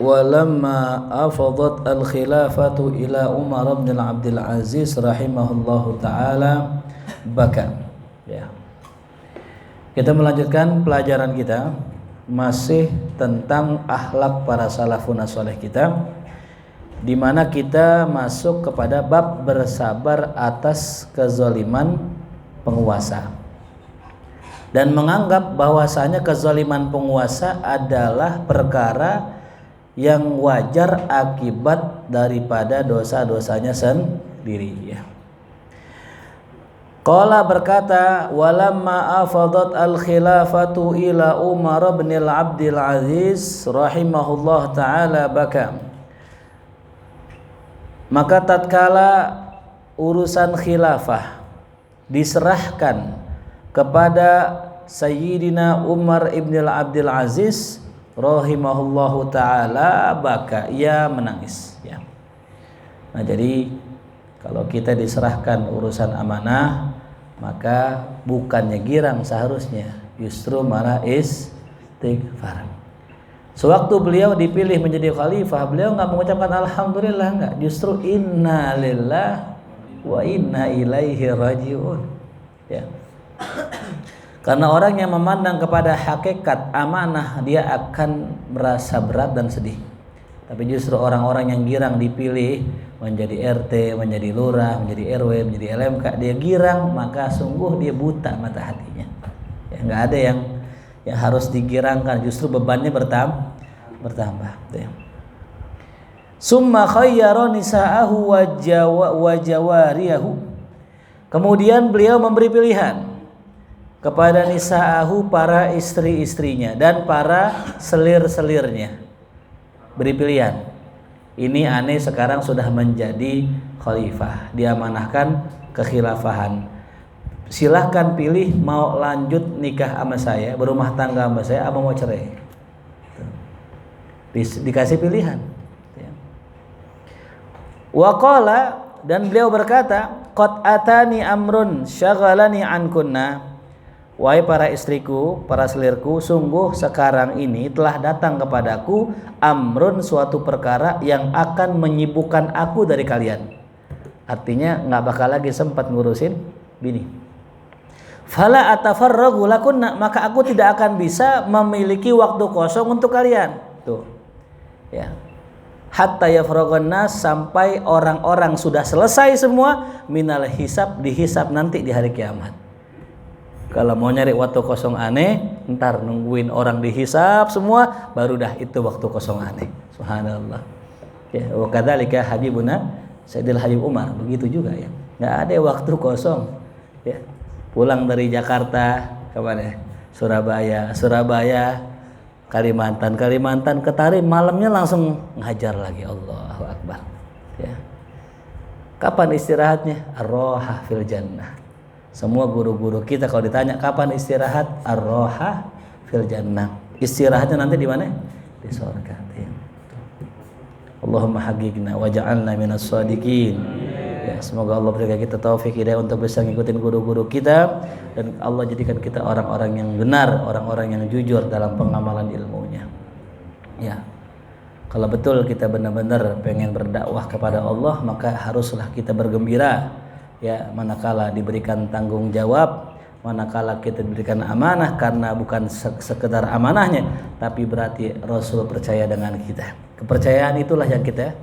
walamma afadat al-khilafatu ila Umar bin Abdul Aziz rahimahullahu taala baka. Ya. Kita melanjutkan pelajaran kita masih tentang akhlak para salafun saleh kita, di mana kita masuk kepada bab bersabar atas kezaliman penguasa dan menganggap bahwasanya kezaliman penguasa adalah perkara yang wajar akibat daripada dosa-dosanya sendiri, ya. Qala berkata, walamma afadat al-khilafatu ila Umar bin Abdul Aziz rahimahullah taala baka. Maka tatkala urusan khilafah diserahkan kepada Sayyidina Umar ibn Abdul Aziz rahimahullahu taala baka, ia menangis, ya. Nah, jadi kalau kita diserahkan urusan amanah, maka bukannya girang seharusnya, justru malah istighfar. Sewaktu beliau dipilih menjadi khalifah, beliau nggak mengucapkan alhamdulillah, nggak, justru inna lillahi wa inna ilaihi rajiun, ya. Karena orang yang memandang kepada hakikat amanah, dia akan merasa berat dan sedih. Tapi justru orang-orang yang girang dipilih menjadi RT, menjadi lurah, menjadi RW, menjadi LMK, dia girang, maka sungguh dia buta mata hatinya. Ya, nggak ada yang harus digirangkan, justru bebannya bertambah. Ya. Summa khayyara nisa'ahu wa jawariyahu. Kemudian beliau memberi pilihan kepada nisa'ahu, para istri-istrinya, dan para selir-selirnya. Beri pilihan. Ini aneh sekarang sudah menjadi khalifah, diamanahkan kekhilafahan. Silahkan pilih mau lanjut nikah sama saya, berumah tangga sama saya, apa mau cerai. Dikasih pilihan. Wa qala, dan beliau berkata, qad atani amrun syaghalani an kunna. Wahai para istriku, para selirku, sungguh sekarang ini telah datang kepadaku amrun, suatu perkara yang akan menyibukkan aku dari kalian. Artinya nggak bakal lagi sempat ngurusin bini. Fala atafarragu lakunna, maka aku tidak akan bisa memiliki waktu kosong untuk kalian. Tuh, ya. Hatta yafraghan nas, sampai orang-orang sudah selesai semua minal hisab, dihisab nanti di hari kiamat. Kalau mau nyari waktu kosong aneh, ntar nungguin orang dihisab semua, baru dah itu waktu kosong aneh. Subhanallah. Ya, wa kadzalika habibuna Sayyidil Habib Umar, begitu juga, ya. Enggak ada waktu kosong. Ya. Pulang dari Jakarta ke mana? Surabaya, Kalimantan ke Tarim, malamnya langsung ngajar lagi. Allahu Akbar. Ya. Kapan istirahatnya? Ar-roha fil jannah. Semua guru-guru kita kalau ditanya kapan istirahat, ar-roha fil jannah. Istirahatnya nanti di mana? Di surga. Ya. Allahumma haqiqna waj'alna minas shadiqin. Ya, semoga Allah berikan kita taufik hidayah untuk bisa ngikutin guru-guru kita, dan Allah jadikan kita orang-orang yang benar, orang-orang yang jujur dalam pengamalan ilmunya. Ya. Kalau betul kita benar-benar pengen berdakwah kepada Allah, maka haruslah kita bergembira. Ya, manakala diberikan tanggung jawab, manakala kita diberikan amanah, karena bukan sekedar amanahnya, tapi berarti Rasul percaya dengan kita. Kepercayaan itulah yang kita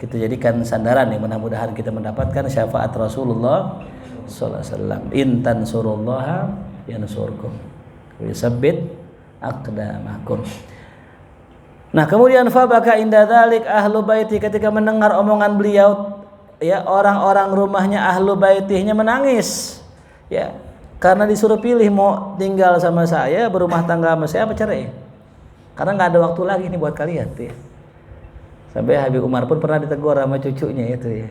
jadikan sandaran, ya. Mudah-mudahan kita mendapatkan syafaat Rasulullah sallallahu alaihi wasallam. In tansurullaha yansurkum wa yusabbit aqdamakum. Nah, kemudian fabaka inda dzalik ahlu baiti, ketika mendengar omongan beliau, ya, orang-orang rumahnya, ahlu baitihnya menangis, ya, karena disuruh pilih mau tinggal sama saya, berumah tangga sama saya, apa cerai, karena nggak ada waktu lagi nih buat kalian, tuh, ya. Sampai Habib Umar pun pernah ditegur sama cucunya itu, ya.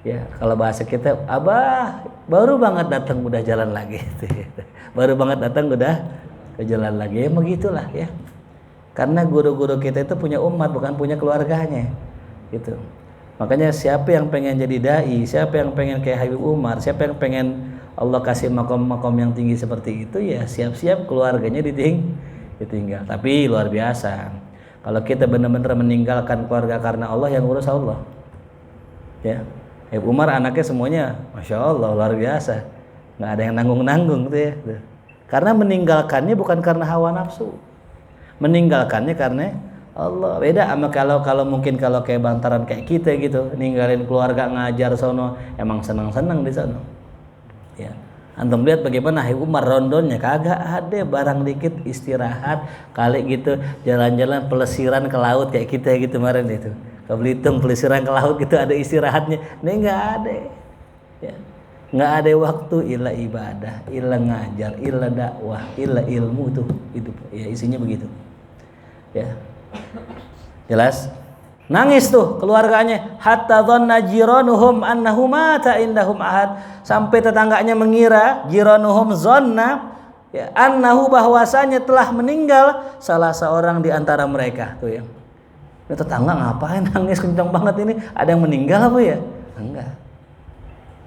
Ya, kalau bahasa kita, abah baru banget datang udah jalan lagi, tuh, ya. Baru banget datang udah ke jalan lagi, ya, begitulah, ya. Karena guru-guru kita itu punya umat, bukan punya keluarganya, gitu. Makanya siapa yang pengen jadi dai, siapa yang pengen kayak Habib Umar, siapa yang pengen Allah kasih makom-makom yang tinggi seperti itu, ya siap-siap keluarganya ditinggal. Tapi luar biasa. Kalau kita benar-benar meninggalkan keluarga karena Allah, yang urus Allah. Ya, Umar anaknya semuanya, masya Allah luar biasa, nggak ada yang nanggung-nanggung tuh ya. Karena meninggalkannya bukan karena hawa nafsu, meninggalkannya karena Allah. Beda sama kalau mungkin kalau kayak bantaran kayak kita gitu, ninggalin keluarga ngajar sono, emang senang-senang di sono. Ya, antum lihat bagaimana Umar rondonnya kagak ada, barang dikit istirahat kali gitu, jalan-jalan pelesiran ke laut kayak kita gitu kemarin itu. Ke Belitung pelesiran ke laut gitu ada istirahatnya. Ini nggak ada. Ya. Nggak ada waktu illa ibadah, illa ngajar, illa dakwah, illa ilmu tuh hidup. Ya isinya begitu. Ya. Jelas? Nangis tuh keluarganya, hatta dhanna jiranuhum annahu mata indahum ahad, sampai tetangganya mengira, jiranuhum dhanna ya annahu, bahwasanya telah meninggal salah seorang di antara mereka tuh ya. Ini tetangga ngapain nangis kencang banget ini? Ada yang meninggal apa ya? Enggak.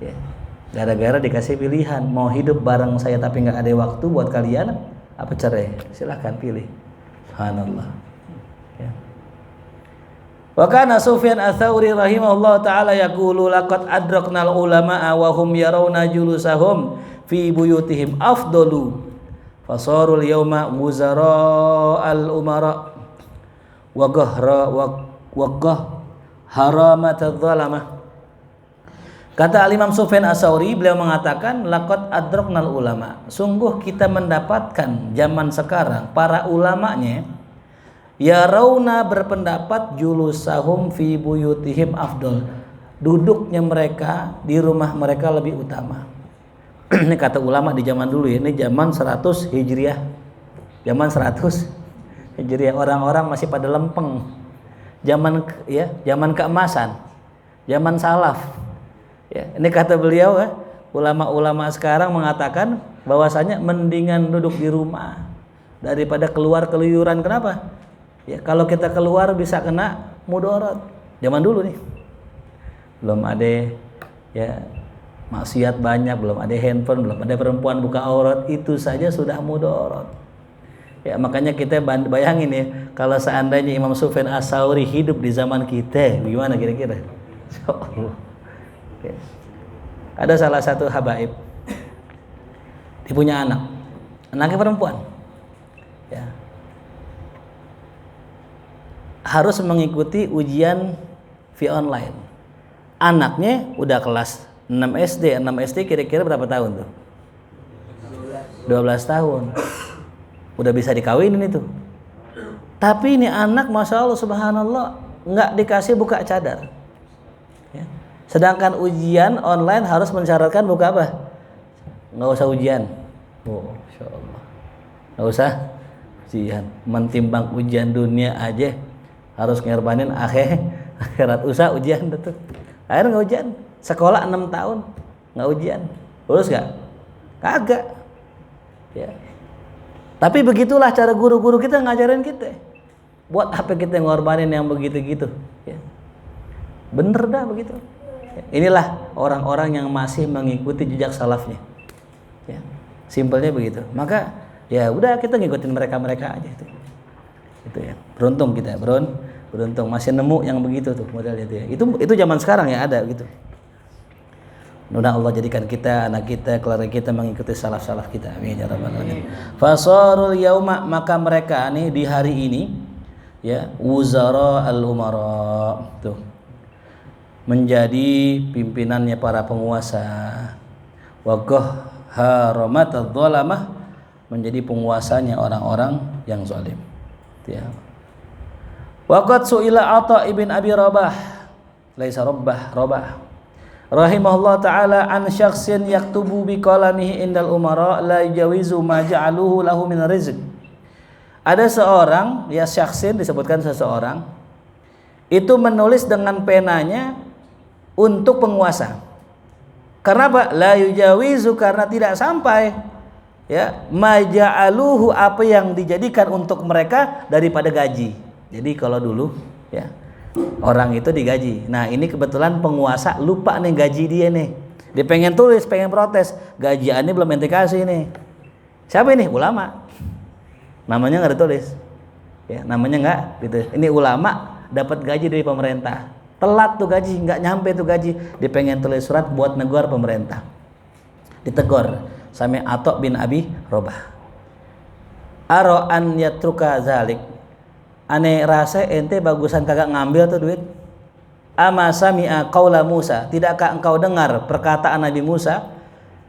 Ya. Gara-gara dikasih pilihan, mau hidup bareng saya tapi nggak ada waktu buat kalian, apa cerai? Silahkan pilih. Subhanallah. Ya. Wa kana Sufyan Ats-Tsauri rahimahullah taala yaqulu laqad adraknal ulama'a wa hum yarawna julusahum fi buyutihim afdalu fasarul yawma wuzara al-umara wa haramatadz zalamah. Kata Imam Sufyan Ats-Tsauri, beliau mengatakan laqad adraknal ulama, sungguh kita mendapatkan zaman sekarang para ulamanya yarawna berpendapat julusahum fi buyutihim afdal, duduknya mereka di rumah mereka lebih utama. Ini kata ulama di zaman dulu ya, ini zaman 100 Hijriah. Zaman 100 Hijriah orang-orang masih pada lempeng. Zaman keemasan. Zaman salaf. Ya, ini kata beliau ya, ulama-ulama sekarang mengatakan bahwasanya mendingan duduk di rumah daripada keluar keluyuran. Kenapa? Ya, kalau kita keluar bisa kena mudarat. Zaman dulu nih. Belum ada ya maksiat banyak, belum ada handphone, belum ada perempuan buka aurat, itu saja sudah mudarat. Ya, makanya kita bayangin ya, kalau seandainya Imam Sufyan Ats-Tsauri hidup di zaman kita, gimana kira-kira? Ya. Ada salah satu habaib, dia punya anaknya perempuan. Ya. Harus mengikuti ujian via online. Anaknya udah kelas 6 SD. 6 SD kira-kira berapa tahun tuh? 12 tahun. Udah bisa dikawinin itu. Tapi ini anak Masya Allah subhanallah nggak dikasih buka cadar. Ya. Sedangkan ujian online harus mensyaratkan buka apa? Nggak usah ujian. Oh, Masya Allah. Nggak usah ujian. Mentimbang ujian dunia aja harus ngorbanin akhirat, usah ujian betul. Akhirnya nggak ujian. Sekolah 6 tahun nggak ujian. Lulus nggak? Kagak. Ya. Tapi begitulah cara guru-guru kita ngajarin kita. Buat apa kita ngorbanin yang begitu-gitu? Ya. Bener dah begitu. Ya. Inilah orang-orang yang masih mengikuti jejak salafnya. Ya. Simpelnya begitu. Maka ya udah kita ngikutin mereka aja itu. Itu ya. Beruntung kita, beruntung masih nemu yang begitu tuh model itu ya. Itu zaman sekarang ya ada gitu. Mudah Allah jadikan kita, anak kita, keluarga kita mengikuti salaf-salaf kita. Amin ya rabbal alamin. Fasarul yauma, maka mereka nih di hari ini ya, wuzara al-umara tuh. Menjadi pimpinannya para penguasa. Wa qahharamatadz zalamah, menjadi penguasanya orang-orang yang zalim. Ya. Waqad su'ila Atha ibn Abi Rabah, laisa Rabah rahimahullah ta'ala an syakhsin yaktubu biqalamihi indal umara la yajawizu ma ja'aluhu lahu min rizq. Ada seorang, ya syakhsin disebutkan seseorang, itu menulis dengan penanya untuk penguasa. Kenapa? La yujawizu, karena tidak sampai ya ma ja'aluhu, apa yang dijadikan untuk mereka daripada gaji. Jadi kalau dulu ya orang itu digaji. Nah ini kebetulan penguasa lupa nih gaji dia nih. Dia pengen tulis, pengen protes. Gajiannya belum ente kasih nih. Siapa ini? Ulama. Namanya nggak ditulis. Ya, namanya enggak gitu. Ini ulama dapat gaji dari pemerintah. Telat tuh gaji, enggak nyampe tuh gaji. Dia pengen tulis surat buat negor pemerintah. Ditegor sama Atok bin Abi Robah. Aro an yatruka zalik. Ane rasa ente bagusan kagak ngambil tuh duit. Ama sami'a qaula Musa. Tidakkah engkau dengar perkataan Nabi Musa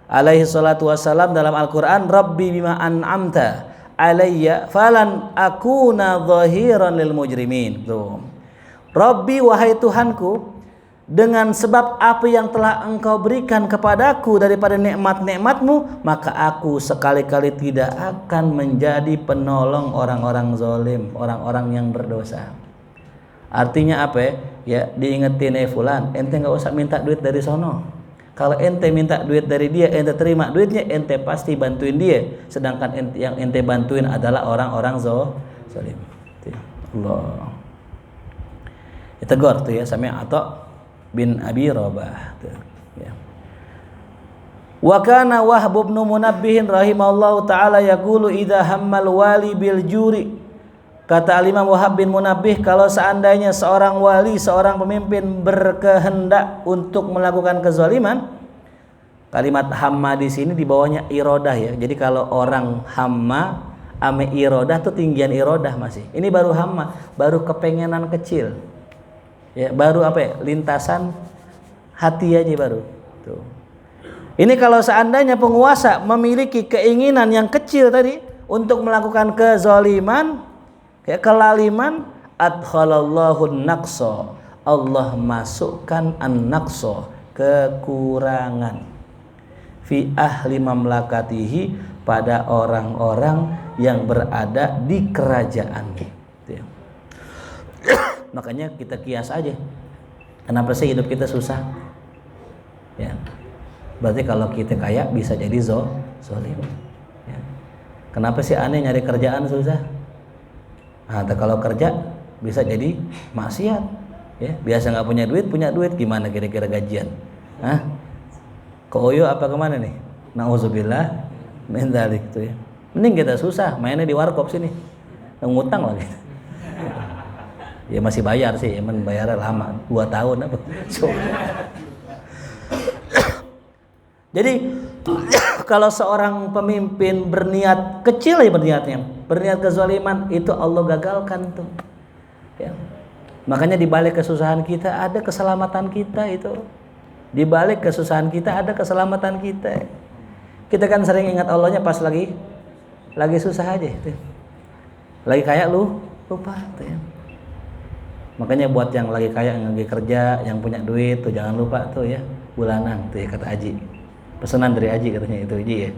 alaihi salatu wassalam dalam Al-Qur'an, Rabbi bima an'amta alayya falan akuna zahiran lil mujrimin. Tuh. Rabbi, wahai Tuhanku, dengan sebab apa yang telah engkau berikan kepadaku daripada nikmat-nikmatmu, maka aku sekali-kali tidak akan menjadi penolong orang-orang zalim, orang-orang yang berdosa. Artinya apa ya? Ya diingetin fulan, ente nggak usah minta duit dari sono. Kalau ente minta duit dari dia, ente terima duitnya, ente pasti bantuin dia. Sedangkan yang ente bantuin adalah orang-orang zalim. Allah. Ditegur tuh ya sama Atok bin Abi Robah. Ya. Wa kana Wahb bin Munabbih rahimahullahu taala yaqulu idza hammal wali bil juri. Kata Imam Wahab bin Munabbih, kalau seandainya seorang wali, seorang pemimpin berkehendak untuk melakukan kezaliman, kalimat hamma di sini di bawahnya irodah ya. Jadi kalau orang hamma ame irodah tuh tinggian irodah masih. Ini baru hamma, baru kepengenan kecil. Ya, baru apa ya? Lintasan hati aja baru. Tuh. Ini kalau seandainya penguasa memiliki keinginan yang kecil tadi untuk melakukan kezaliman, ya, kelaliman, adkhalallahu naqsa, Allah masukkan an-naqsa, kekurangan, fi ahli mamlakatihi, pada orang-orang yang berada di kerajaan. Makanya kita kias aja, kenapa sih hidup kita susah? Ya, berarti kalau kita kaya bisa jadi zalim. Ya. Kenapa sih aneh nyari kerjaan susah? Nah, kalau kerja bisa jadi maksiat, ya. Biasa nggak punya duit gimana kira-kira gajian? Hah? Ke Oyo apa kemana nih? Nauzubillah min dzalik tuh ya. Mending kita susah, mainnya di warkop sini, ngutang lagi. Ya masih bayar sih, emang bayarnya lama, 2 tahun apa? So. Jadi kalau seorang pemimpin berniat kecil ya berniat kezaliman, itu Allah gagalkan tuh. Ya. Makanya di balik kesusahan kita ada keselamatan kita itu. Di balik kesusahan kita ada keselamatan kita. Kita kan sering ingat Allahnya pas lagi susah aja. Tuh. Lagi kaya lu lupa tuh ya. Makanya buat yang lagi kaya, yang lagi kerja, yang punya duit tuh jangan lupa tuh ya bulanan tuh ya, kata Aji. Pesanan dari Aji katanya itu Aji ya.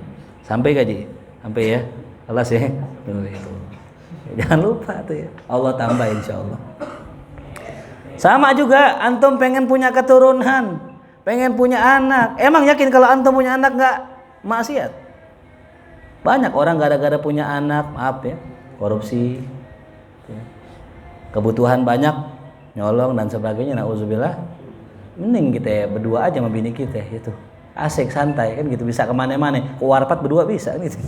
Sampai gaji, sampai ya. Alas ya. Itu. Jangan lupa tuh ya. Allah tambah insyaallah. Sama juga antum pengen punya keturunan, pengen punya anak. Emang yakin kalau antum punya anak enggak maksiat? Banyak orang gara-gara punya anak, maaf ya, korupsi. Kebutuhan banyak, nyolong dan sebagainya, nauzubillah. Mending kita berdua aja sama bini kita gitu. Asik santai kan gitu, bisa kemana-mana, ke warpat berdua bisa kan gitu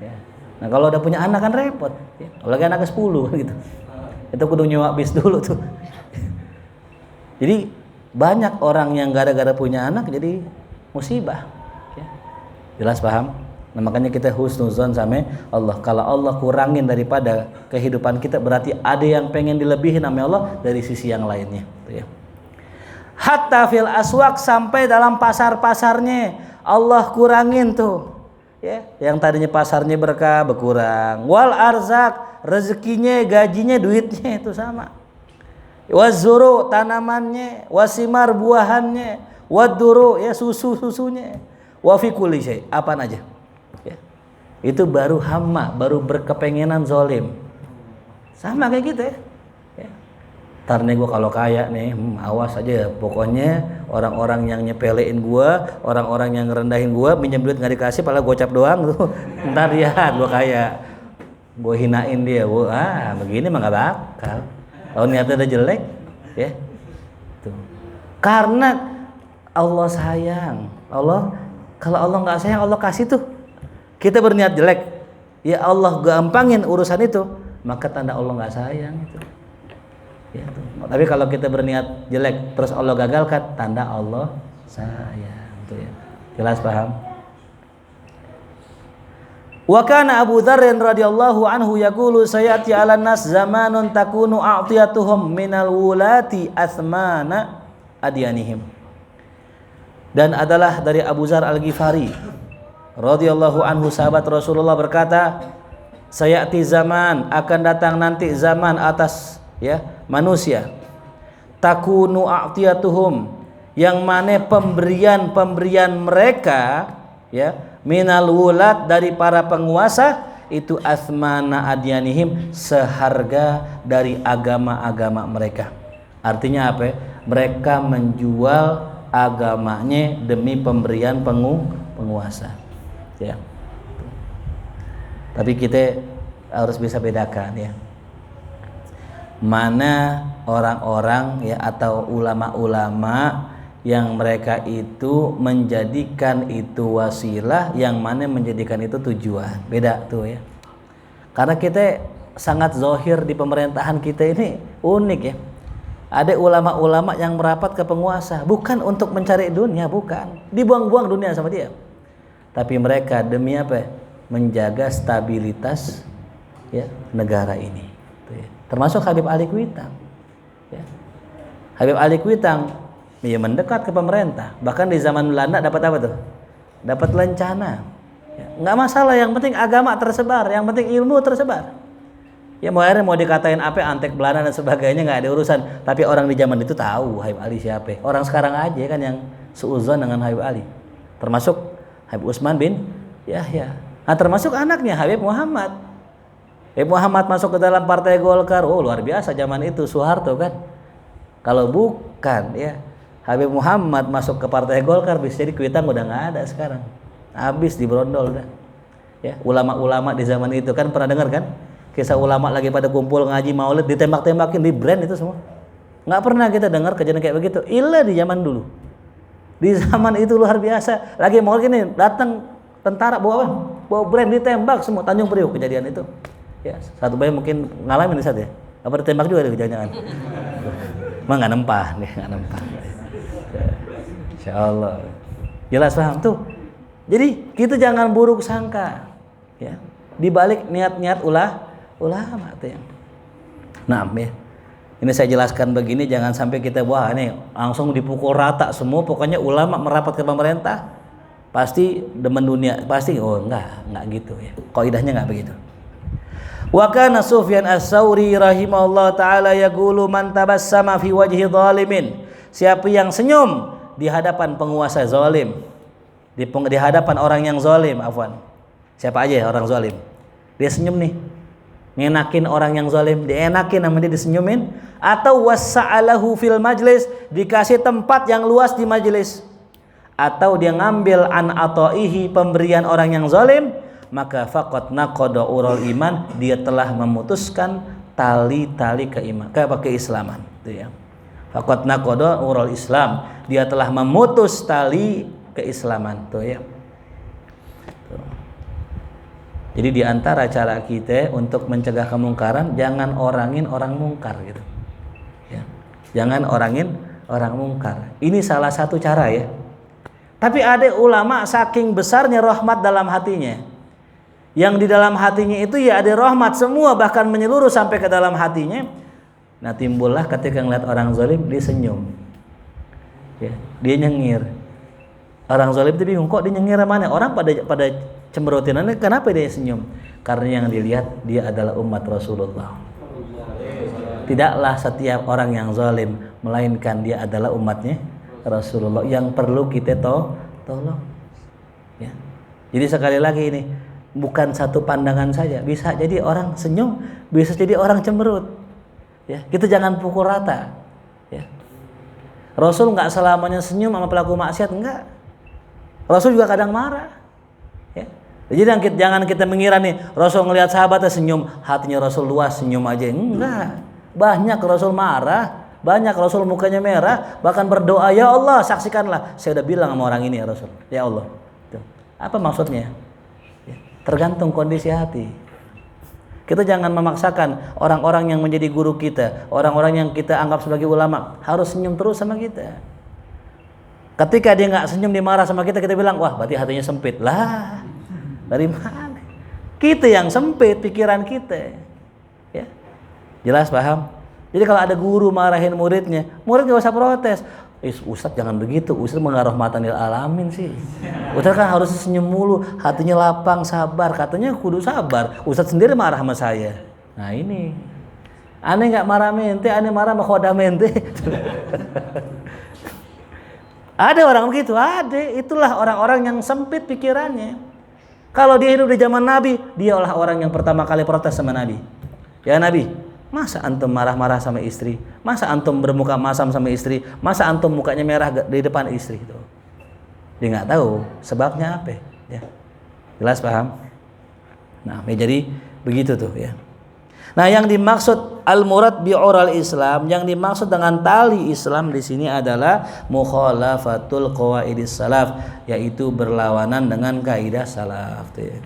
ya. Nah kalau udah punya anak kan repot ya. Apalagi anaknya 10 kan gitu, itu kudu nyewa bis dulu tuh. Jadi banyak orang yang gara-gara punya anak jadi musibah ya. Jelas paham? Nah makanya kita husnuzon sama Allah. Kalau Allah kurangin daripada kehidupan kita, berarti ada yang pengen dilebihin sama Allah dari sisi yang lainnya tuh ya. Hatta fil aswaq, sampai dalam pasar-pasarnya Allah kurangin tuh ya. Yang tadinya pasarnya berkah berkurang. Wal arzak, rezekinya, gajinya, duitnya itu sama. Wazuru, tanamannya, wasimar, buahannya, waduru, ya susunya, wa fi kulli syai, apaan aja ya. Itu baru hamma, baru berkepengenan zalim. Sama kayak gitu ya. Ntar nih gue kalau kaya nih, awas aja. Pokoknya orang-orang yang nyepelein gue, orang-orang yang ngerendahin gue, minjem duit nggak dikasih, malah gocap doang tuh. Ntar lihat gue kaya, gue hinain dia. Begini mah nggak bakal. Kalau niatnya udah jelek, ya. Tuh. Karena Allah sayang. Kalau Allah nggak sayang, Allah kasih tuh. Kita berniat jelek, ya Allah gampangin urusan itu. maka tanda Allah nggak sayang itu. Ya, tuh. Tapi kalau kita berniat jelek terus Allah gagalkan, tanda Allah sayang. Itu ya. Jelas paham? Wa kana Abu Dzar radhiyallahu anhu yaqulu sayati 'alan nas zamanun takunu a'tiyatuhum minal wulati athmana adyanihim. Dan adalah dari Abu Dzar Al-Ghifari radhiyallahu anhu, sahabat Rasulullah, berkata, sayati zaman, akan datang nanti zaman atas ya manusia, takunu a'tiyatuhum, yang mana pemberian mereka ya minal wulat, dari para penguasa itu asmana adyanihim, seharga dari agama-agama mereka. Artinya apa? Mereka menjual agamanya demi pemberian penguasa. Ya. Tapi kita harus bisa bedakan ya. Mana orang-orang ya atau ulama-ulama yang mereka itu menjadikan itu wasilah, yang mana menjadikan itu tujuan. Beda tuh ya. Karena kita sangat zohir di pemerintahan kita ini unik ya. Ada ulama-ulama yang merapat ke penguasa bukan untuk mencari dunia, bukan. Dibuang-buang dunia sama dia. Tapi mereka demi apa? Menjaga stabilitas ya negara ini. Ya. Termasuk Habib Ali Kuitang. Ya. Habib Ali Kuitang ya mendekat ke pemerintah. Bahkan di zaman Belanda dapat apa tuh? Dapat lencana. Ya, nggak masalah, yang penting agama tersebar, yang penting ilmu tersebar. Ya mau dikatain apa antek Belanda dan sebagainya nggak ada urusan. Tapi orang di zaman itu tahu Habib Ali siapa. Orang sekarang aja kan yang seuzon dengan Habib Ali. Termasuk Habib Utsman bin Yahya. Nah, termasuk anaknya Habib Muhammad. Habib Muhammad masuk ke dalam partai Golkar. Oh luar biasa zaman itu, Soeharto kan. Kalau bukan ya Habib Muhammad masuk ke partai Golkar, bisa jadi Kuitang udah nggak ada sekarang, habis diberondol dah. Ya, ulama-ulama di zaman itu kan pernah dengar kan, kisah ulama lagi pada kumpul ngaji maulid ditembak-tembakin, di brand itu semua. Nggak pernah kita dengar kejadian kayak begitu. Ilah di zaman dulu, di zaman itu luar biasa. Lagi maulid ini datang tentara bawa brand ditembak semua, Tanjung Priok kejadian itu. Ya, satu bayi mungkin ngalamin di saat ya. Apa ditembak juga ada kejadian? Emang nggak nempah nih, nggak nempah. Insyaallah. Jelas paham tuh. Jadi kita jangan buruk sangka ya. Di balik niat-niat ulama tuh ya. Nah, ya. Ini saya jelaskan begini jangan sampai kita wah ini langsung dipukul rata semua, pokoknya ulama merapat ke pemerintah pasti demen dunia, pasti enggak gitu ya. Kaidahnya enggak begitu. Wa kana Sufyan Ats-Tsauri rahimahullah taala yaqulu man tabassama fi wajhi zalimin, siapa yang senyum di hadapan penguasa zalim, di hadapan orang yang zalim, afwan. Siapa aja orang zalim. Dia senyum nih. Ngenakin orang yang zalim, dienakin sama dia, disenyumin. Atau wasa'alahu fil majlis, dikasih tempat yang luas di majlis. Atau dia ngambil an ataihi, pemberian orang yang zalim, maka faqad naqada ural iman, dia telah memutuskan tali-tali keislaman. Itu ya. Faqad naqada ural Islam, dia telah memutus tali keislaman. Tuh ya. Tuh. Jadi di antara cara kita untuk mencegah kemungkaran, jangan orangin orang mungkar gitu. Ya. Jangan orangin orang mungkar. Ini salah satu cara ya. Tapi ada ulama saking besarnya rahmat dalam hatinya, yang di dalam hatinya itu ya ada rahmat semua, bahkan menyeluruh sampai ke dalam hatinya. Nah timbullah ketika ngeliat orang zalim dia senyum, ya, dia nyengir. Orang zalim itu bingung, kok dia nyengir mana? Orang pada cemberutinannya, kenapa dia senyum? Karena yang dilihat dia adalah umat Rasulullah. Tidaklah setiap orang yang zalim, melainkan dia adalah umatnya Rasulullah yang perlu kita tolong. Ya. Jadi sekali lagi ini bukan satu pandangan saja, bisa jadi orang senyum, bisa jadi orang cemberut. Ya, kita jangan pukul rata. Ya. Rasul nggak selamanya senyum sama pelaku maksiat, enggak. Rasul juga kadang marah. Ya. Jadi jangan kita mengira nih Rasul ngelihat sahabatnya senyum, hatinya Rasul luas, senyum aja. Enggak. Banyak Rasul marah, banyak Rasul mukanya merah, bahkan berdoa, ya Allah saksikanlah, saya udah bilang sama orang ini ya Rasul, ya Allah. Tuh. Apa maksudnya? Ya. Tergantung kondisi hati. Kita jangan memaksakan orang-orang yang menjadi guru kita, orang-orang yang kita anggap sebagai ulama harus senyum terus sama kita. Ketika dia nggak senyum, dia marah sama kita, kita bilang, wah berarti hatinya sempit. Lah, dari mana? Kita yang sempit pikiran kita. Ya. Jelas paham? Jadi kalau ada guru marahin murid nggak usah protes. Ustadz jangan begitu, Ustadz mengarahmatan lil alamin sih. Ustadz kan harus senyum mulu, hatinya lapang, sabar. Katanya kudu sabar. Ustadz sendiri marah sama saya. Nah ini, aneh nggak marah mente, aneh marah sama khoda mente. Ada orang begitu, ada. Itulah orang-orang yang sempit pikirannya. Kalau dia hidup di zaman Nabi, dialah orang yang pertama kali protes sama Nabi. Ya Nabi, masa antum marah-marah sama istri? Masa antum bermuka masam sama istri? Masa antum mukanya merah di depan istri? Tuh. Dia nggak tahu sebabnya apa. Ya. Jelas paham? Nah, jadi begitu tuh ya. Nah, yang dimaksud al-murad bi ural Islam, yang dimaksud dengan tali Islam di sini adalah mukhalafatul qawaidis salaf, yaitu berlawanan dengan kaidah salaf. Tuh ya.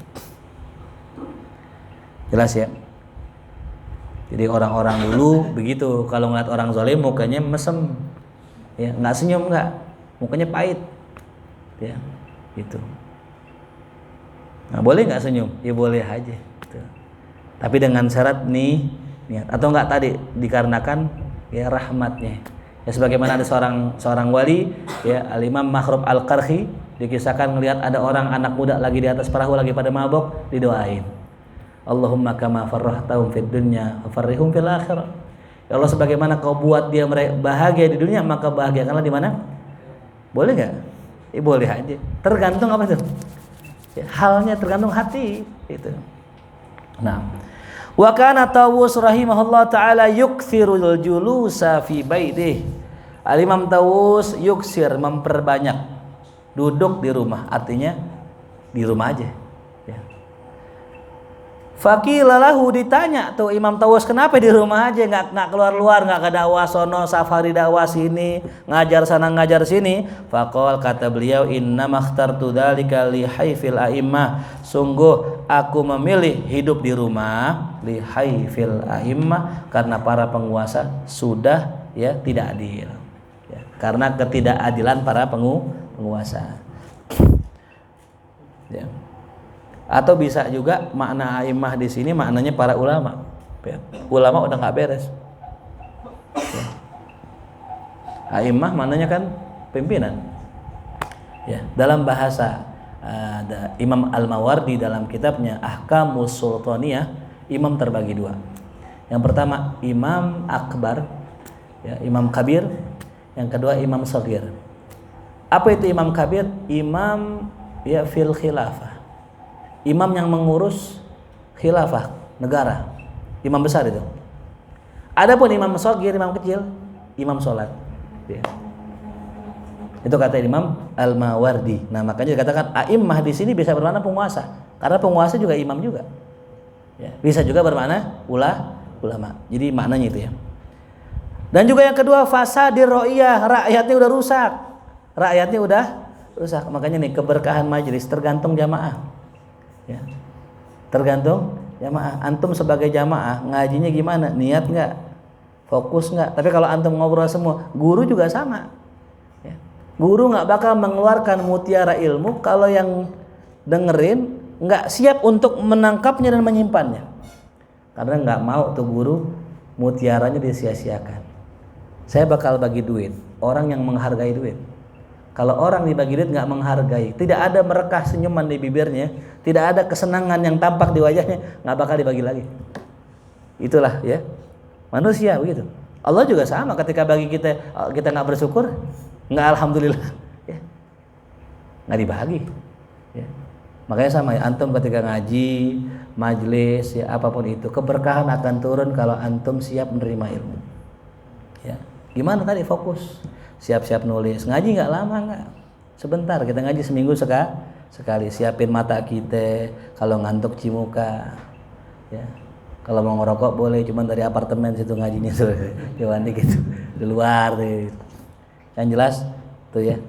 Jelas ya? Jadi orang-orang dulu begitu, kalau ngeliat orang zalim mukanya mesem, ya nggak senyum nggak, mukanya pahit, ya gitu. Nah boleh nggak senyum? Ya boleh aja. Gitu. Tapi dengan syarat nih, niat atau nggak tadi dikarenakan ya rahmatnya. Ya sebagaimana ada seorang wali, ya Al-Imam Makhrub Al-Qarhi dikisahkan ngelihat ada orang anak muda lagi di atas perahu lagi pada mabok, didoain. Allahumma kama farrahtahum fid dunya farrihum fil akhirah. Ya Allah, sebagaimana kau buat dia bahagia di dunia, maka bahagiakanlah di mana? Boleh enggak? Boleh aja. Tergantung apa itu? Ya, halnya tergantung hati itu. Nah, wa kana Tawus rahimahullah taala yukthirul julusa fi baitih. Al-Imam Tawus yuksir, memperbanyak duduk di rumah, artinya di rumah aja. Faqila lahu, ditanya tuh Imam Tawus, kenapa di rumah aja nggak keluar-luar, nggak ke dakwah sono, safari dakwah sini, ngajar sana ngajar sini. Faqal, kata beliau, inna makhtartu dzalika li haifil a'immah, sungguh aku memilih hidup di rumah li haifil a'immah, karena para penguasa sudah ya tidak adil ya, karena ketidakadilan para penguasa ya. Atau bisa juga makna a'immah di sini maknanya para ulama. Ya. Ulama udah nggak beres. Ya. A'immah maknanya kan pimpinan. Ya, dalam bahasa ada Imam Al-Mawardi dalam kitabnya Ahkamus Sultaniyah, imam terbagi dua. Yang pertama imam akbar, ya, imam kabir. Yang kedua imam saghir. Apa itu imam kabir? Imam ya fil khilafah. Imam yang mengurus khilafah negara, imam besar itu. Adapun imam shaghir, imam kecil, imam sholat. Ya. Itu kata Imam Al-Mawardi. Nah makanya dikatakan a'immah di sini bisa bermakna penguasa, karena penguasa juga imam juga. Ya. Bisa juga bermakna ulama. Jadi maknanya itu ya. Dan juga yang kedua fasadir ra'iyah, rakyatnya udah rusak. Makanya nih keberkahan majelis tergantung jamaah. Ya. Tergantung jamaah. Antum sebagai jamaah ngajinya gimana? Niat nggak? Fokus nggak? Tapi kalau antum ngobrol semua, guru juga sama. Ya. Guru nggak bakal mengeluarkan mutiara ilmu kalau yang dengerin nggak siap untuk menangkapnya dan menyimpannya. Karena nggak mau tuh guru mutiaranya disia-siakan. Saya bakal bagi duit orang yang menghargai duit. Kalau orang dibagi duit nggak menghargai, tidak ada merekah senyuman di bibirnya, tidak ada kesenangan yang tampak di wajahnya, nggak bakal dibagi lagi. Itulah ya manusia begitu. Allah juga sama, ketika bagi kita nggak bersyukur, nggak alhamdulillah, ya, nggak dibagi. Ya. Makanya sama ya, antum ketika ngaji, majelis, ya apapun itu, keberkahan akan turun kalau antum siap menerima ilmu. Ya. Gimana tadi fokus? Siap-siap nulis, ngaji nggak lama nggak, sebentar, kita ngaji seminggu sekali, siapin mata kita, kalau ngantuk cimuka, ya, kalau mau ngerokok boleh, cuman dari apartemen situ ngajinya tuh, jauhan gitu, di luar deh. Yang jelas tuh ya,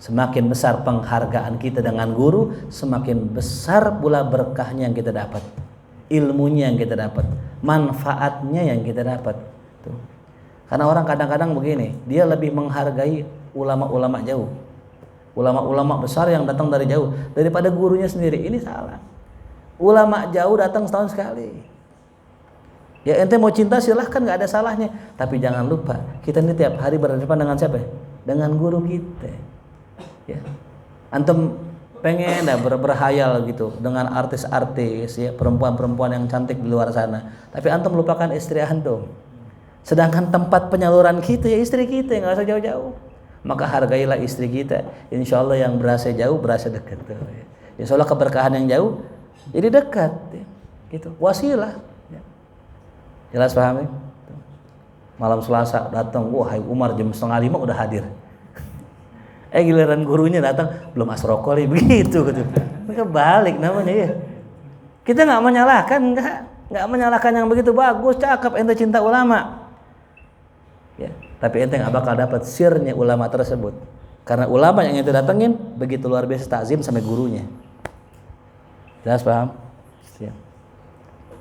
semakin besar penghargaan kita dengan guru, semakin besar pula berkahnya yang kita dapat. ilmunya yang kita dapat, manfaatnya yang kita dapat. Tuh. Karena orang kadang-kadang begini, dia lebih menghargai ulama-ulama jauh, ulama-ulama besar yang datang dari jauh daripada gurunya sendiri. Ini salah. Ulama jauh datang setahun sekali. Ya ente mau cinta silahkan, nggak ada salahnya. Tapi jangan lupa kita ini tiap hari berhadapan dengan siapa? Dengan guru kita. Ya. Antum pengen berhayal gitu dengan artis-artis ya, perempuan-perempuan yang cantik di luar sana. Tapi antum lupakan istri antum. Sedangkan tempat penyaluran kita ya istri kita, nggak usah jauh-jauh. Maka hargailah istri kita. Insya Allah yang berasa jauh berasa dekat. Insya Allah keberkahan yang jauh jadi dekat. Gitu. Wasilah. Jelas paham ya? Malam Selasa datang, wah Umar jam 4:30 udah hadir. Giliran gurunya datang belum asrokol ya, begitu gitu. Mereka balik namanya ya. Kita nggak menyalahkan, nggak menyalahkan yang begitu bagus, cakep ente cinta ulama. Ya, tapi ente nggak bakal dapat sirnya ulama tersebut. Karena ulama yang ente datengin begitu luar biasa takzim sampai gurunya. Jelas paham? Ya.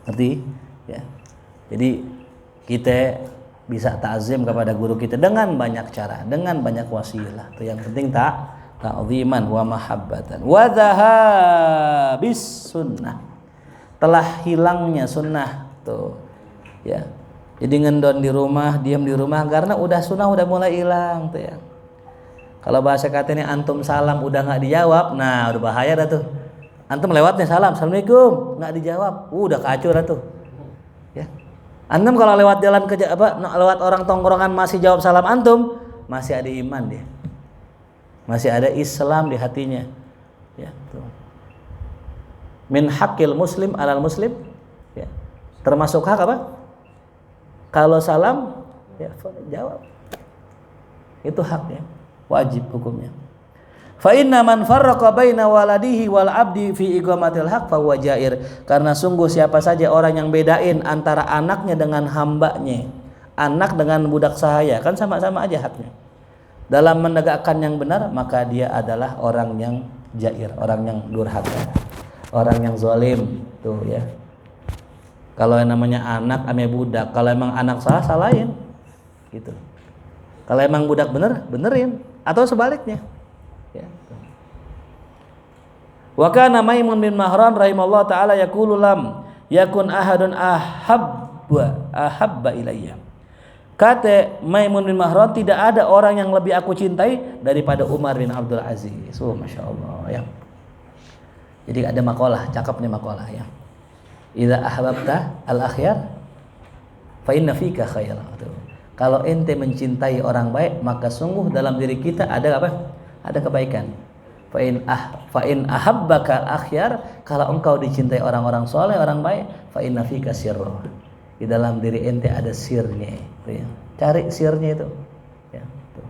Ngerti? Ya. Jadi kita bisa takzim kepada guru kita dengan banyak cara, dengan banyak wasilah. Itu yang penting ta'ziman wa mahabbatan. Wa dhahabis sunnah. Telah hilangnya sunnah tuh. Ya. Jadi ngendon di rumah, diam di rumah karena udah sunnah udah mulai hilang tuh ya. Kalau bahasa katanya antum salam udah enggak dijawab, nah udah bahaya dah tuh. Antum lewatnya salam, assalamualaikum, enggak dijawab, udah kacau dah tuh. Ya. Antum kalau lewat jalan lewat orang tongkrongan masih jawab salam antum, masih ada iman dia. Masih ada Islam di hatinya. Ya, tuh. Min haqqil muslim alal muslim. Ya. Termasuk hak apa? Kalau salam ya jawab. Itu haknya. Wajib hukumnya. Fa inna man farraqa baina waladihi wal abdi fi iqamatil haq fa huwa jair. Karena sungguh siapa saja orang yang bedain antara anaknya dengan hambanya, anak dengan budak sahaya, kan sama-sama aja haknya. Dalam menegakkan yang benar, maka dia adalah orang yang jair, orang yang durhaka, orang yang zalim tuh ya. Kalau yang namanya anak ame budak, kalau emang anak salah salahin. Gitu. Kalau emang budak bener, benerin atau sebaliknya. Ya. Wa kana Maimun bin Mahran rahimallahu taala yaqulu lam yakun ahadun ahabba ilayya. Kata Maimun bin Mahran, tidak ada orang yang lebih aku cintai daripada Umar bin Abdul Aziz. Oh, Masya Allah ya. Jadi ada makalah, cakep nih makalah ya. Idza ahbabta al-akhyar fa inna fika khairan. Kalau ente mencintai orang baik, maka sungguh dalam diri kita ada apa? Ada kebaikan. Fa in ahabbaka al-akhyar, kalau engkau dicintai orang-orang soleh, orang baik, fa inna fika sirra. Di dalam diri ente ada sirnya itu ya. Cari sirnya itu. Ya, tuh.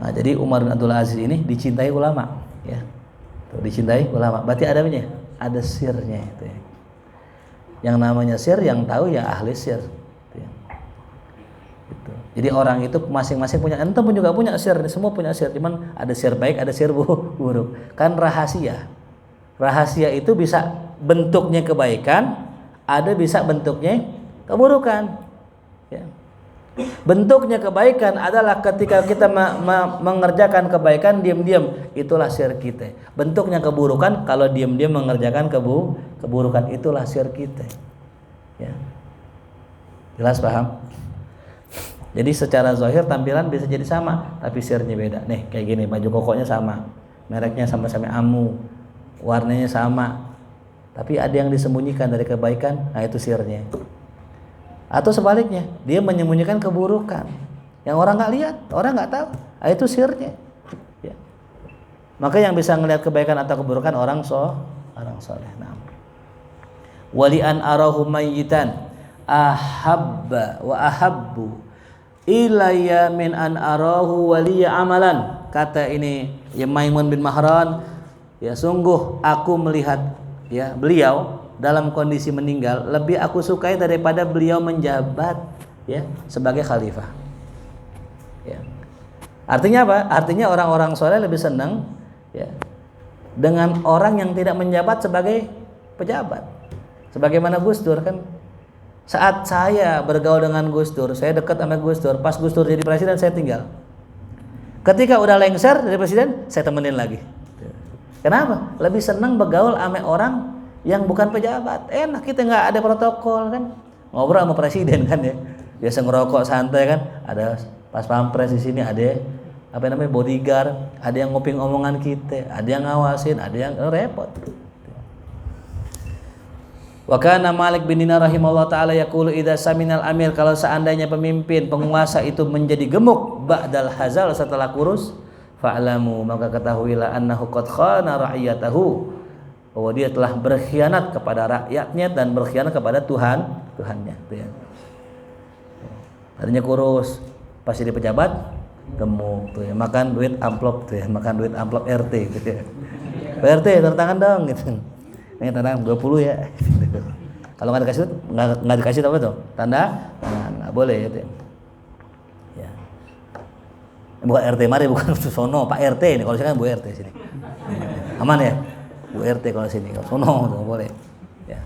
Nah, jadi Umar bin Abdul Aziz ini dicintai ulama, ya. Tuh, dicintai ulama. Berarti ada apa? Ada sirnya itu ya. Yang namanya sir yang tahu ya ahli sir. Ya. Gitu. Jadi orang itu masing-masing punya, ente pun juga punya sir, semua punya sir, cuman ada sir baik, ada sir buruk. Kan rahasia. Rahasia itu bisa bentuknya kebaikan, ada bisa bentuknya keburukan. Ya. Bentuknya kebaikan adalah ketika kita mengerjakan kebaikan diam-diam, itulah sir kita. Bentuknya keburukan kalau diam-diam mengerjakan keburukan, itulah sir kita. Ya. Jelas paham? Jadi secara zahir tampilan bisa jadi sama, tapi sirnya beda. Nih kayak gini, baju kokonya sama, mereknya sama-sama Amu, warnanya sama, tapi ada yang disembunyikan dari kebaikan, nah itu sirnya. Atau sebaliknya, dia menyembunyikan keburukan yang orang nggak lihat, orang nggak tahu, nah itu sirnya. Ya. Maka yang bisa ngelihat kebaikan atau keburukan orang soleh. Nah. Wali an arahu mayyitan ahabba wa ahabbu ilayya min an arahu waliya amalan. Kata ini ya Maimun bin Mahran, ya sungguh aku melihat ya beliau dalam kondisi meninggal lebih aku sukai daripada beliau menjabat ya sebagai khalifah. Ya. Artinya apa? Artinya orang-orang soleh lebih senang ya dengan orang yang tidak menjabat sebagai pejabat. Sebagaimana Gus Dur kan, saat saya bergaul dengan Gus Dur, saya dekat sama Gus Dur, pas Gus Dur jadi presiden saya tinggal. Ketika udah lengser dari presiden, saya temenin lagi. Kenapa? Lebih senang bergaul sama orang yang bukan pejabat. Enak, kita nggak ada protokol kan. Ngobrol sama presiden kan ya. Biasa ngerokok santai kan. Ada pas pampres di sini, ada apa namanya bodyguard, ada yang nguping omongan kita, ada yang ngawasin, ada yang repot. Wa kana Malik bin Dinar rahimahullah taala yaqulu idza saminal amir, kalau seandainya pemimpin penguasa itu menjadi gemuk ba'dal hazal, setelah kurus, fa'lamu, maka ketahuilah annahu qad khana ra'iyatahu, bahwa dia telah berkhianat kepada rakyatnya dan berkhianat kepada Tuhannya. Tadinya kurus, pas jadi pejabat gemuk tuh ya, makan duit amplop tuh ya, makan duit amplop RT gitu ya. RT tanda tangan dong gitu. Ini tanda 20 ya. Kalau nggak dikasih nggak dikasih apa tuh? Tanda tangan, nggak boleh gitu. Ya. Bukan RT mari, bukan sono Pak RT ini. Kalau saya kan Bu RT sini. Aman ya? Bu RT kalau sini. Kalau sono nggak boleh. Ya.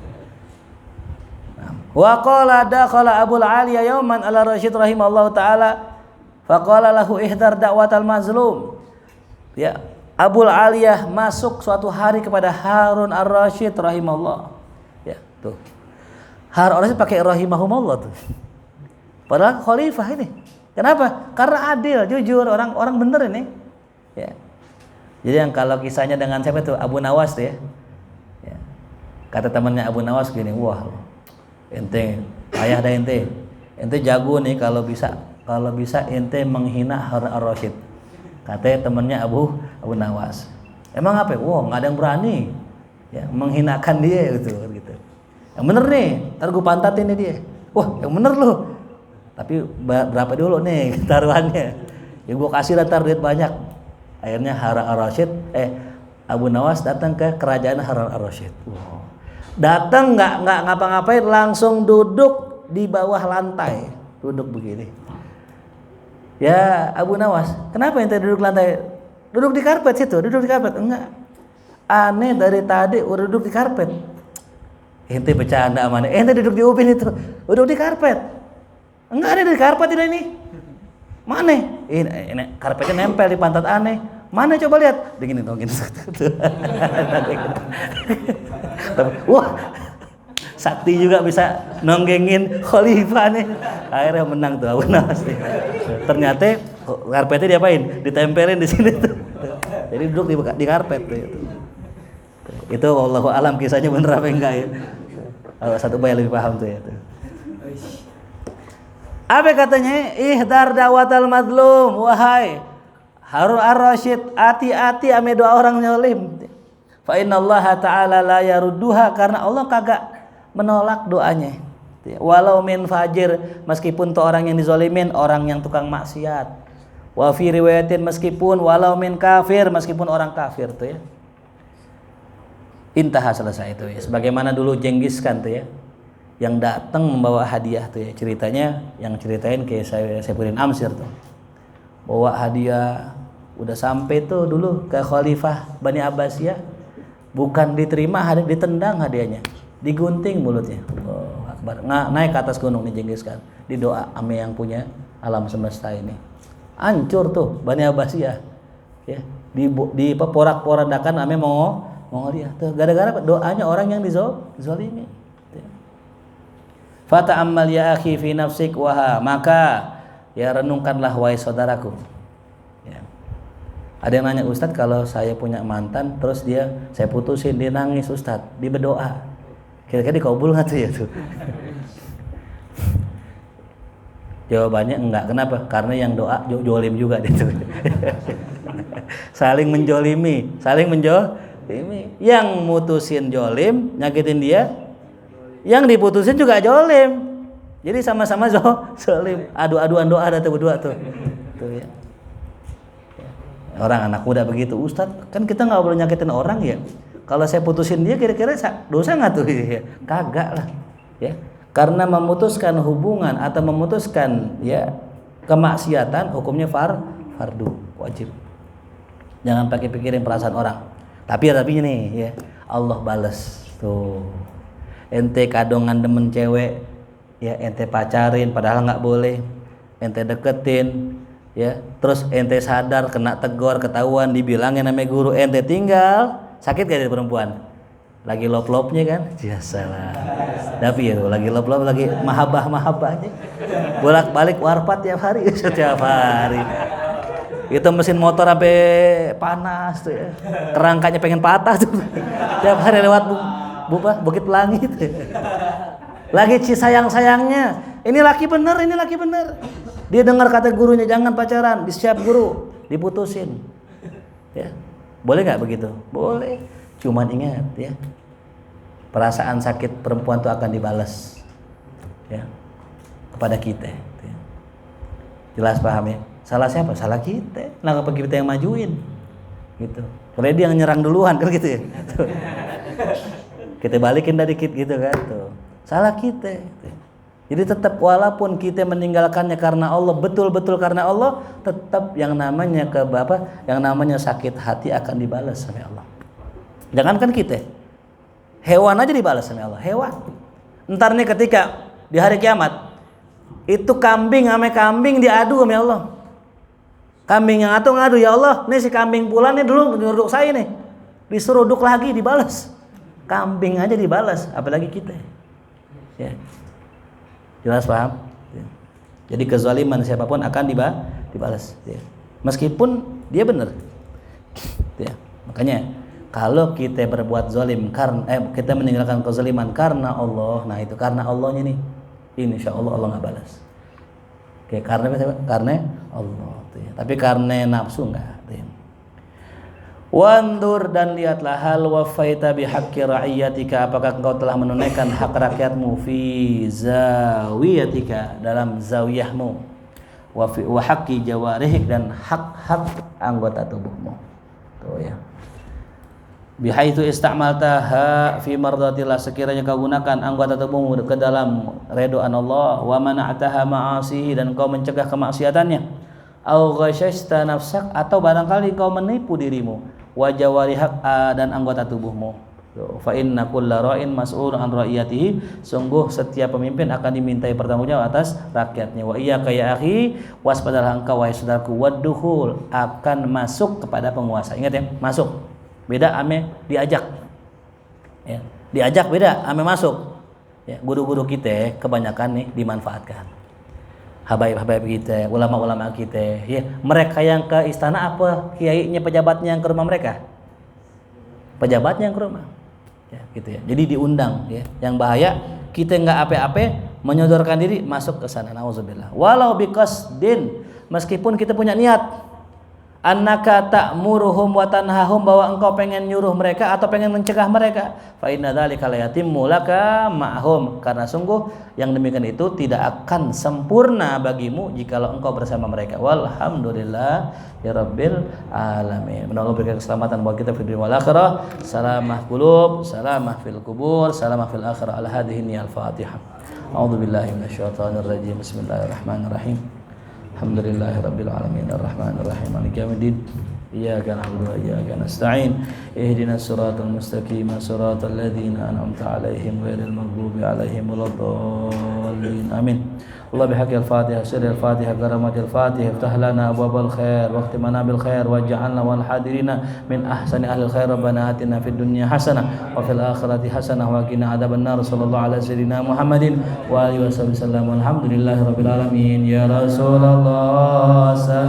Wa qala dakhala Abul Aliya yauman ala Rasyid rahimahullahu taala faqala lahu ihdar da'watal mazlum. Ya. Abul Aliyah masuk suatu hari kepada Harun ar-Rasyid rahimahullah. Ya, tuh. Harun ar-Rasyid pakai rahimahumullah tuh. Padahal khalifah ini. Kenapa? Karena adil, jujur, orang bener ini. Ya. Jadi yang kalau kisahnya dengan siapa tuh? Abu Nawas tuh ya. Ya. Kata temannya Abu Nawas gini, "Wah, ente ayah dah ente. Ente jago nih kalau bisa ente menghina Harun ar-Rasyid." Katanya temannya Abu Nawas. Emang apa? Wah, nggak ada yang berani ya menghinakan dia gitu. Yang bener nih, ntar gue pantatin nih dia. Wah, yang bener loh. Tapi berapa dulu nih taruhannya? Ya gue kasih ntar duit banyak. Akhirnya Harun ar-Rasyid, Abu Nawas datang ke kerajaan Harun ar-Rasyid. Wow. Datang nggak ngapa-ngapain, langsung duduk di bawah lantai, duduk begini. Ya Abu Nawas, kenapa ente duduk lantai? Duduk di karpet situ, duduk di karpet. Enggak. Aneh dari tadi udah duduk di karpet. Ente bercanda mana? Ente duduk di ubin itu, duduk di karpet. Enggak ada di karpet ini. Mana? Ini karpetnya nempel di pantat aneh. Mana coba lihat? Begini dong, gini. Wah, sakti juga bisa nonggengin khalifah nih. Akhirnya menang tuh Abu Nawas nih. Ternyata karpetnya diapain? Ditempelin di sini tuh. Jadi duduk di karpet tuh. Itu wallahu alam kisahnya bener apa enggak ya. Kalau satu bayar lebih paham tuh ya. Apa katanya? Ihdar dawatal madlum, wahai Harun ar-Rasyid, hati-hati ame doa orang nyolim. Fa innallaha ta'ala la yarudduha, karena Allah kagak menolak doanya. Walau min fajir, meskipun tuh orang yang dizolimin, orang yang tukang maksiat. Wa fi riwayatin, meskipun walau min kafir, meskipun orang kafir tuh ya. Intaha, selesai itu ya. Sebagaimana dulu Jenghis Khan tuh ya, yang datang membawa hadiah tuh ya. Ceritanya yang ceritain kayak Saifuddin Amsyar tuh. Bawa hadiah, udah sampai tuh dulu ke Khalifah Bani Abbasiyah, bukan diterima, ditendang hadiahnya, digunting mulutnya. Oh, akbar. Naik ke atas gunung nih Jenghis Khan, didoa ame yang punya alam semesta ini. Hancur tuh Bani Abbasiyah. Ya, di porak-porandakan ame mau dia. Tuh gara-gara doanya orang yang dizalimi. Fata'ammal ya akhi fi nafsik waha, maka ya renungkanlah wahai saudaraku. Ya. Ada yang nanya, Ustadz kalau saya punya mantan terus saya putusin, dia nangis Ustadz, dia berdoa, kira-kira dikabul nggak tuh ya tuh? Jawabannya enggak. Kenapa? Karena yang doa jolim juga itu. Saling menjolimi. Yang mutusin jolim, nyakitin dia, yang diputusin juga jolim. Jadi sama-sama zolim. Adu-aduan doa ada tuh berdua tuh. Tuh ya. Orang anak muda begitu, Ustadz, kan kita nggak boleh nyakitin orang ya. Kalau saya putusin dia, kira-kira dosa nggak tuh? Kagak lah. Ya. Karena memutuskan hubungan atau memutuskan ya kemaksiatan, hukumnya fardu, wajib. Jangan pakai pikirin perasaan orang. Tapi nih ya, Allah bales tuh. Ente kadongan demen cewek, ya ente pacarin padahal nggak boleh, ente deketin, ya terus ente sadar kena tegur ketahuan dibilangin sama guru, ente tinggal, sakit gak dari perempuan? Lagi lop-lopnya kan? Biasalah. Tapi ya lagi lop-lop, lagi mahabbah-mahabbahnya. Bolak-balik warpat tiap hari, setiap hari. Itu mesin motor sampai panas tuh ya. Kerangkanya pengen patah tuh. Tiap hari lewat Bukit Pelangi tuh. Lagi sayang-sayangnya. Ini laki bener. Dia dengar kata gurunya jangan pacaran, disiap guru, diputusin. Ya. Boleh enggak begitu? Boleh. Cuman ingat ya. Perasaan sakit perempuan itu akan dibalas. Ya. Kepada kita. Ya. Jelas paham ya? Salah siapa? Salah kita. Nah, kenapa kita yang majuin? Gitu. Karena dia yang nyerang duluan kan gitu ya. Tuh. Kita balikin dari dikit gitu kan tuh. Salah kita. Jadi tetap walaupun kita meninggalkannya karena Allah, betul-betul karena Allah, tetap yang namanya yang namanya sakit hati akan dibalas sama Allah. Jangankan kita. Hewan aja dibalas sama Allah. Hewan. Ntar nih ketika di hari kiamat itu kambing sama kambing diadu sama Allah. Kambing yang ngadu, ya Allah, nih si kambing pula nih dulu nyuruk saya nih. Disuruh duduk lagi dibalas. Kambing aja dibalas, apalagi kita. Ya. Jelas paham? Ya. Jadi kezaliman siapapun akan dibalas. Ya. Meskipun dia benar. Ya. Makanya kalau kita berbuat zalim karena kita meninggalkan kezaliman karena Allah, nah itu karena Allahnya nih. Insya Allah Allah nggak balas. Oke, karena Allah. Ya. Tapi karena nafsu enggak. Ya. Wandur dan lihatlah hal wafaita bihaqqi ra'iyatika, apakah engkau telah menunaikan hak rakyatmu fi zawiyatika, dalam zawiyahmu, wa haqqi jawarihik, dan hak-hak anggota tubuhmu. Tuh ya. Bihaitsu istamaltaha fi mardatillah, sekiranya kau gunakan anggota tubuhmu ke dalam ridhaan Allah, wa mana'taha ma'asihi, dan kau mencegah kemaksiatannya, au ghashashta nafsak, atau barangkali kau menipu dirimu, wa jawarihak, dan anggota tubuhmu. Fa inna kulla ra'in mas'ulun an ra'iyatihi, sungguh setiap pemimpin akan dimintai pertanggungjawab atas rakyatnya. Wa iyyaka ya akhi, waspadalah engkau wahai saudaraku, waddukhul, akan masuk kepada penguasa. Ingat ya, masuk. Beda ame diajak. Ya, diajak beda ame masuk. Ya, guru-guru kita kebanyakan nih dimanfaatkan. Habaib-habaib kita, ulama-ulama kita, ya, mereka yang ke istana apa kiainya, pejabatnya yang ke rumah mereka? Pejabatnya yang ke rumah. Ya, gitu ya. Jadi diundang, ya. Yang bahaya kita enggak ape-ape menyodorkan diri masuk ke sana, nauzubillah. Walau biqasdin, meskipun kita punya niat annaka ta'muruhum wa tanhahum, bahwa engkau pengen nyuruh mereka atau pengen mencegah mereka, fa inna dzalika la yatimmu laka ma'hum, karena sungguh yang demikian itu tidak akan sempurna bagimu jikalau engkau bersama mereka. Walhamdulillah ya rabbil alamin. Mudah-mudahan Allah berikan keselamatan buat kita di dunia wal akhirah, salamah qulub, salamah fil kubur, salamah fil akhirah. Al hadhihi al-Fatihah. A'udzubillahi minasyaitonir rajim. Bismillahirrahmanirrahim. Alhamdulillahi rabbil alamin, arrahmanir rahim, maliki yaumiddin, iyyaka na'budu wa iyyaka nasta'in, ihdinas siratal mustaqim, siratal ladzina an'amta 'alaihim ghairil maghdubi 'alaihim waladdallin. Amin. Allah bihaqqil Fatihah, sirril Fatihah, karamatil Fatihah, iftah lana abwabal khair, waqtimana bil khair, waj'alna wal hadirina min ahsani ahlil khair. Rabbana atina fid dunya hasanah wa fil akhirati hasanah wa qina adzabannar. Sallallahu ala sayyidina Muhammadin wa alihi wasallam. Alhamdulillahirabbil alamin. Ya Rasulullah